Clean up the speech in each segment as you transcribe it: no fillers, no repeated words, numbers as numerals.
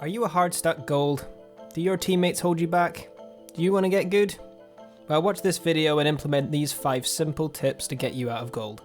Are you a hard stuck gold? Do your teammates hold you back? Do you want to get good? Well, watch this video and implement these 5 simple tips to get you out of gold.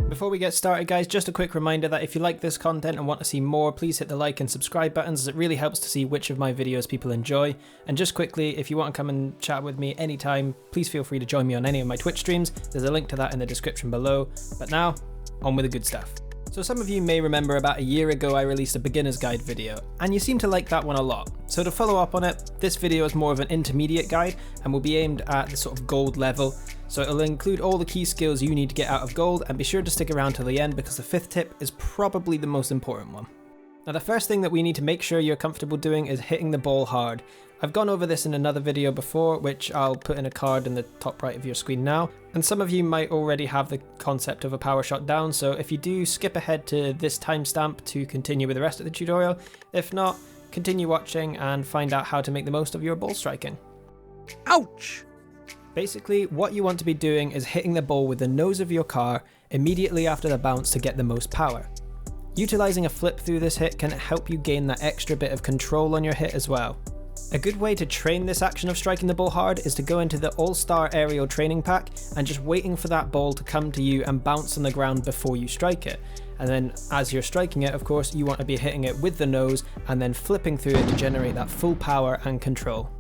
Before we get started guys, just a quick reminder that if you like this content and want to see more, please hit the like and subscribe buttons as it really helps to see which of my videos people enjoy. And just quickly, if you want to come and chat with me anytime, please feel free to join me on any of my Twitch streams. There's a link to that in the description below. But now, on with the good stuff. So some of you may remember about a year ago I released a beginner's guide video, and you seem to like that one a lot. So to follow up on it, this video is more of an intermediate guide and will be aimed at the sort of gold level. So it'll include all the key skills you need to get out of gold, and be sure to stick around till the end because the 5th tip is probably the most important one. Now the first thing that we need to make sure you're comfortable doing is hitting the ball hard. I've gone over this in another video before, which I'll put in a card in the top right of your screen now, and some of you might already have the concept of a power shot down, so if you do, skip ahead to this timestamp to continue with the rest of the tutorial. If not, continue watching and find out how to make the most of your ball striking. Ouch! Basically, what you want to be doing is hitting the ball with the nose of your car immediately after the bounce to get the most power. Utilizing a flip through this hit can help you gain that extra bit of control on your hit as well. A good way to train this action of striking the ball hard is to go into the All-Star Aerial Training Pack and just waiting for that ball to come to you and bounce on the ground before you strike it. And then as you're striking it, of course, you want to be hitting it with the nose and then flipping through it to generate that full power and control.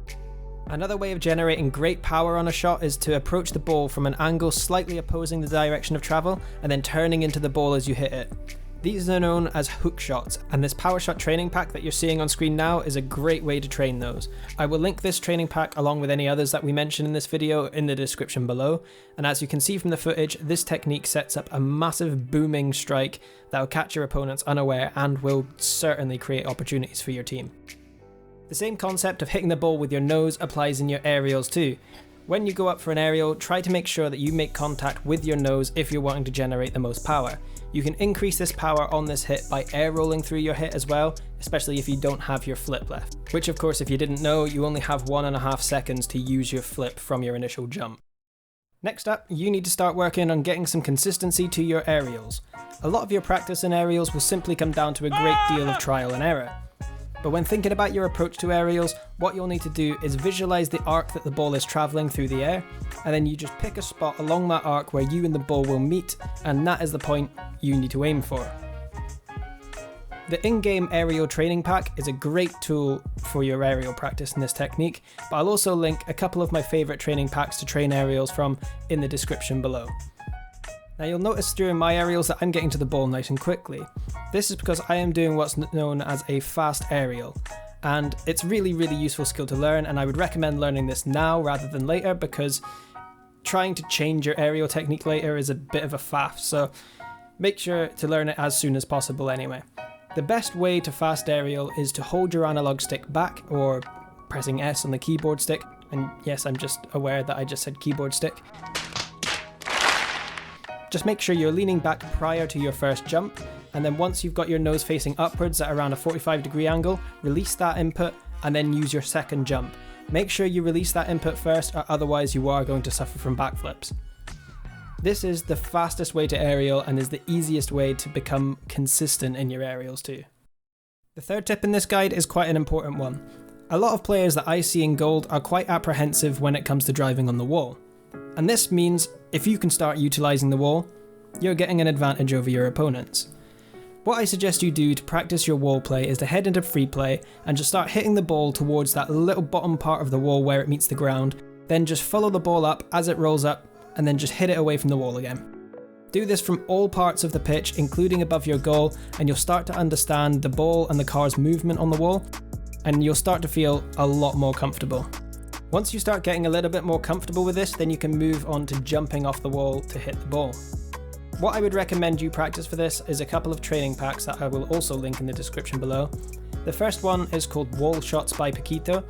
Another way of generating great power on a shot is to approach the ball from an angle slightly opposing the direction of travel and then turning into the ball as you hit it. These are known as hook shots, and this power shot training pack that you're seeing on screen now is a great way to train those. I will link this training pack along with any others that we mention in this video in the description below, and as you can see from the footage, this technique sets up a massive booming strike that will catch your opponents unaware and will certainly create opportunities for your team. The same concept of hitting the ball with your nose applies in your aerials too. When you go up for an aerial, try to make sure that you make contact with your nose if you're wanting to generate the most power. You can increase this power on this hit by air rolling through your hit as well, especially if you don't have your flip left. Which of course, if you didn't know, you only have 1.5 seconds to use your flip from your initial jump. Next up, you need to start working on getting some consistency to your aerials. A lot of your practice in aerials will simply come down to a great deal of trial and error. But when thinking about your approach to aerials, what you'll need to do is visualize the arc that the ball is traveling through the air, and then you just pick a spot along that arc where you and the ball will meet, and that is the point you need to aim for. The in-game aerial training pack is a great tool for your aerial practice in this technique, but I'll also link a couple of my favorite training packs to train aerials from in the description below. Now you'll notice during my aerials that I'm getting to the ball nice and quickly. This is because I am doing what's known as a fast aerial, and it's really useful skill to learn, and I would recommend learning this now rather than later because trying to change your aerial technique later is a bit of a faff, so make sure to learn it as soon as possible anyway. The best way to fast aerial is to hold your analog stick back or pressing S on the keyboard stick, and yes, I'm just aware that I just said keyboard stick. Just make sure you're leaning back prior to your first jump, and then once you've got your nose facing upwards at around a 45-degree angle, release that input and then use your second jump. Make sure you release that input first, or otherwise you are going to suffer from backflips. This is the fastest way to aerial and is the easiest way to become consistent in your aerials too. The third tip in this guide is quite an important one. A lot of players that I see in gold are quite apprehensive when it comes to driving on the wall. And this means if you can start utilizing the wall, you're getting an advantage over your opponents. What I suggest you do to practice your wall play is to head into free play and just start hitting the ball towards that little bottom part of the wall where it meets the ground, then just follow the ball up as it rolls up and then just hit it away from the wall again. Do this from all parts of the pitch, including above your goal, and you'll start to understand the ball and the car's movement on the wall, and you'll start to feel a lot more comfortable. Once you start getting a little bit more comfortable with this, then you can move on to jumping off the wall to hit the ball. What I would recommend you practice for this is a couple of training packs that I will also link in the description below. The first one is called Wall Shots by Poquito,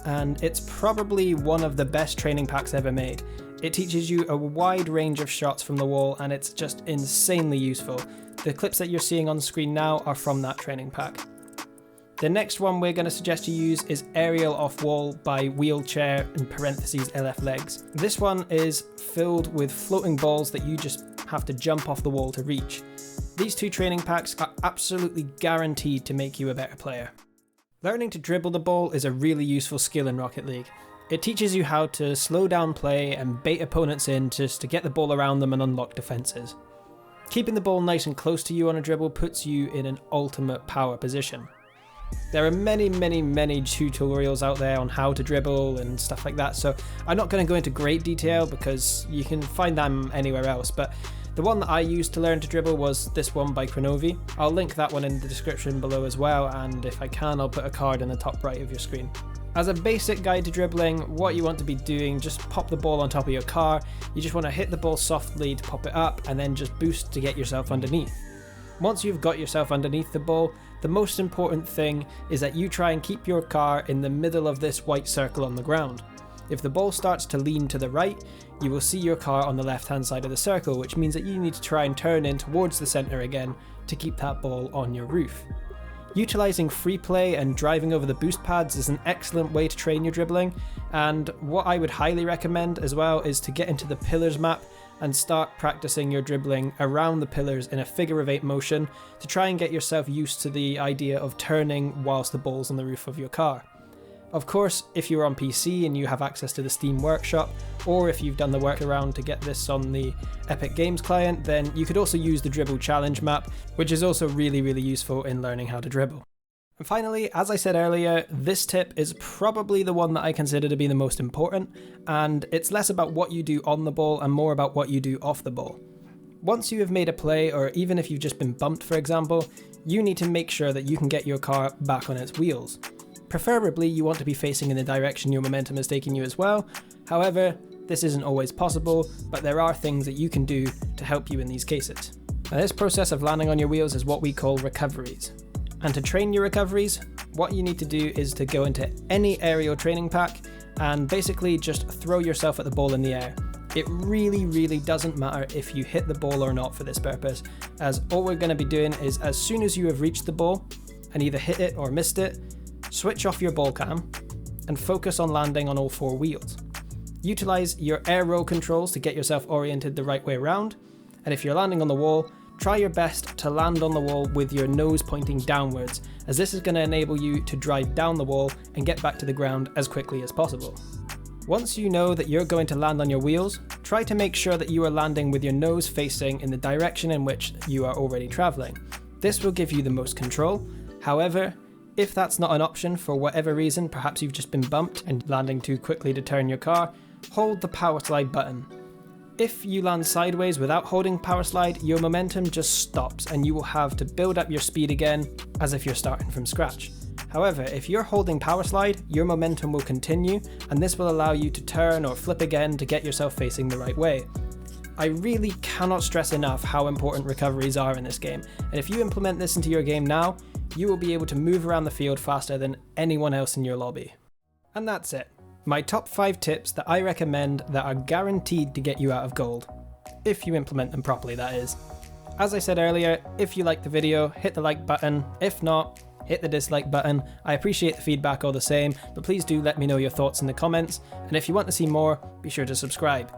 and it's probably one of the best training packs ever made. It teaches you a wide range of shots from the wall, and it's just insanely useful. The clips that you're seeing on screen now are from that training pack. The next one we're going to suggest you use is Aerial Off Wall by Wheelchair in parentheses LFLegs. This one is filled with floating balls that you just have to jump off the wall to reach. These 2 training packs are absolutely guaranteed to make you a better player. Learning to dribble the ball is a really useful skill in Rocket League. It teaches you how to slow down play and bait opponents in just to get the ball around them and unlock defenses. Keeping the ball nice and close to you on a dribble puts you in an ultimate power position. There are many tutorials out there on how to dribble and stuff like that, so I'm not going to go into great detail because you can find them anywhere else, but the one that I used to learn to dribble was this one by Chronovi. I'll link that one in the description below as well, and if I can I'll put a card in the top right of your screen. As a basic guide to dribbling, what you want to be doing, just pop the ball on top of your car. You just want to hit the ball softly to pop it up and then just boost to get yourself underneath. Once you've got yourself underneath the ball, the most important thing is that you try and keep your car in the middle of this white circle on the ground. If the ball starts to lean to the right, you will see your car on the left hand side of the circle, which means that you need to try and turn in towards the center again to keep that ball on your roof. Utilising free play and driving over the boost pads is an excellent way to train your dribbling, and what I would highly recommend as well is to get into the pillars map and start practicing your dribbling around the pillars in a figure of 8 motion to try and get yourself used to the idea of turning whilst the ball's on the roof of your car. Of course, if you're on PC and you have access to the Steam Workshop, or if you've done the workaround to get this on the Epic Games client, then you could also use the Dribble Challenge map, which is also really useful in learning how to dribble. And finally, as I said earlier, this tip is probably the one that I consider to be the most important, and it's less about what you do on the ball and more about what you do off the ball. Once you have made a play, or even if you've just been bumped for example, you need to make sure that you can get your car back on its wheels. Preferably, you want to be facing in the direction your momentum is taking you as well. However, this isn't always possible, but there are things that you can do to help you in these cases. Now, this process of landing on your wheels is what we call recoveries. And to train your recoveries, what you need to do is to go into any aerial training pack and basically just throw yourself at the ball in the air. It really doesn't matter if you hit the ball or not for this purpose, as all we're going to be doing is as soon as you have reached the ball and either hit it or missed it, switch off your ball cam and focus on landing on all 4 wheels. Utilize your air roll controls to get yourself oriented the right way around, and if you're landing on the wall, try your best to land on the wall with your nose pointing downwards, as this is going to enable you to drive down the wall and get back to the ground as quickly as possible. Once you know that you're going to land on your wheels, try to make sure that you are landing with your nose facing in the direction in which you are already travelling. This will give you the most control. However, if that's not an option for whatever reason, perhaps you've just been bumped and landing too quickly to turn your car, hold the power slide button. If you land sideways without holding power slide, your momentum just stops and you will have to build up your speed again as if you're starting from scratch. However, if you're holding power slide, your momentum will continue and this will allow you to turn or flip again to get yourself facing the right way. I really cannot stress enough how important recoveries are in this game, and if you implement this into your game now, you will be able to move around the field faster than anyone else in your lobby. And that's it. My top 5 tips that I recommend that are guaranteed to get you out of gold. If you implement them properly, that is. As I said earlier, if you liked the video, hit the like button. If not, hit the dislike button. I appreciate the feedback all the same, but please do let me know your thoughts in the comments, and if you want to see more, be sure to subscribe.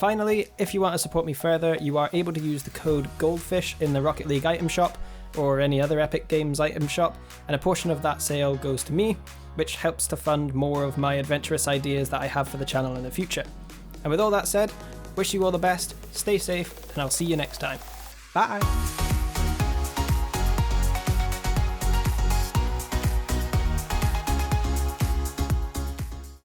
Finally, if you want to support me further, you are able to use the code GOLDFISH in the Rocket League item shop, or any other Epic Games item shop, and a portion of that sale goes to me, which helps to fund more of my adventurous ideas that I have for the channel in the future. And with all that said, wish you all the best, stay safe, and I'll see you next time. Bye!